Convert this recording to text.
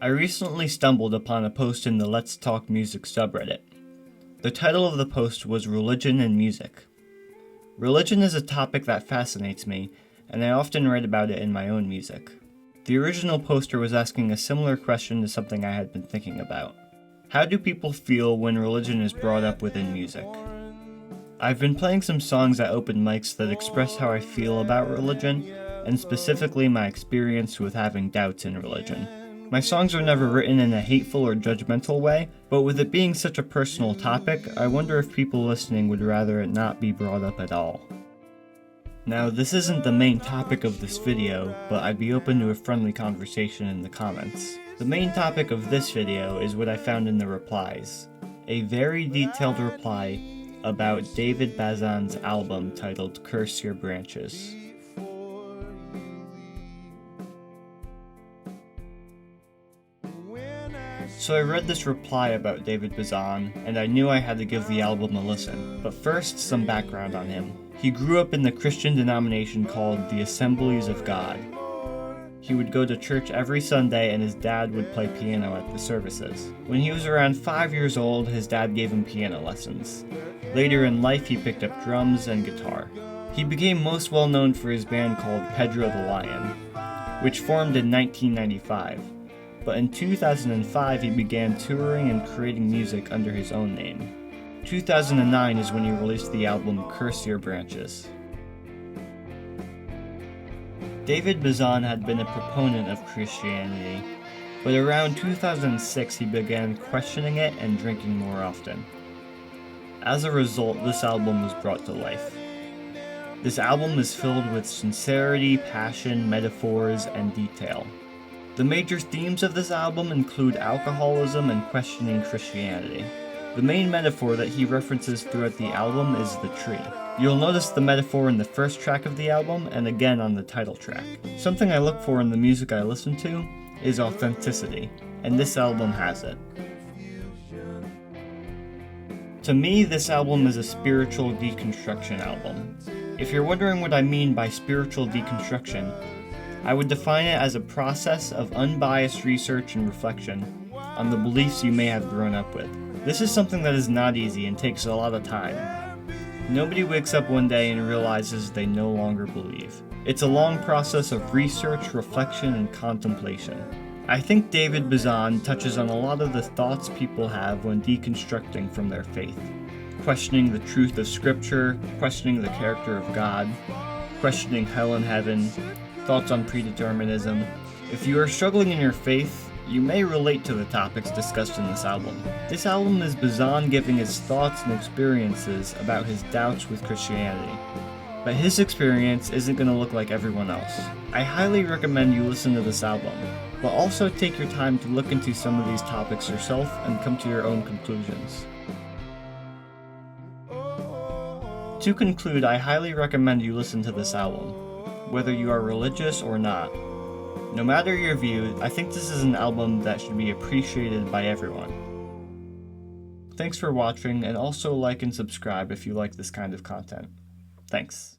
I recently stumbled upon a post in the Let's Talk Music subreddit. The title of the post was Religion and Music. Religion is a topic that fascinates me, and I often write about it in my own music. The original poster was asking a similar question to something I had been thinking about. How do people feel when religion is brought up within music? I've been playing some songs at open mics that express how I feel about religion, and specifically my experience with having doubts in religion. My songs are never written in a hateful or judgmental way, but with it being such a personal topic, I wonder if people listening would rather it not be brought up at all. Now, this isn't the main topic of this video, but I'd be open to a friendly conversation in the comments. The main topic of this video is what I found in the replies. A very detailed reply about David Bazan's album titled Curse Your Branches. So I read this reply about David Bazan, and I knew I had to give the album a listen. But first, some background on him. He grew up in the Christian denomination called the Assemblies of God. He would go to church every Sunday, and his dad would play piano at the services. When he was around 5 years old, his dad gave him piano lessons. Later in life, he picked up drums and guitar. He became most well known for his band called Pedro the Lion, which formed in 1995. But in 2005, he began touring and creating music under his own name. 2009 is when he released the album Curse Your Branches. David Bazan had been a proponent of Christianity, but around 2006 he began questioning it and drinking more often. As a result, this album was brought to life. This album is filled with sincerity, passion, metaphors, and detail. The major themes of this album include alcoholism and questioning Christianity. The main metaphor that he references throughout the album is the tree. You'll notice the metaphor in the first track of the album and again on the title track. Something I look for in the music I listen to is authenticity, and this album has it. To me, this album is a spiritual deconstruction album. If you're wondering what I mean by spiritual deconstruction, I would define it as a process of unbiased research and reflection on the beliefs you may have grown up with. This is something that is not easy and takes a lot of time. Nobody wakes up one day and realizes they no longer believe. It's a long process of research, reflection, and contemplation. I think David Bazan touches on a lot of the thoughts people have when deconstructing from their faith. Questioning the truth of Scripture, questioning the character of God, questioning hell and heaven, thoughts on predeterminism. If you are struggling in your faith, you may relate to the topics discussed in this album. This album is Bazan giving his thoughts and experiences about his doubts with Christianity. But his experience isn't going to look like everyone else. I highly recommend you listen to this album, but also take your time to look into some of these topics yourself and come to your own conclusions. To conclude, I highly recommend you listen to this album, whether you are religious or not. No matter your view, I think this is an album that should be appreciated by everyone. Thanks for watching, and also like and subscribe if you like this kind of content. Thanks.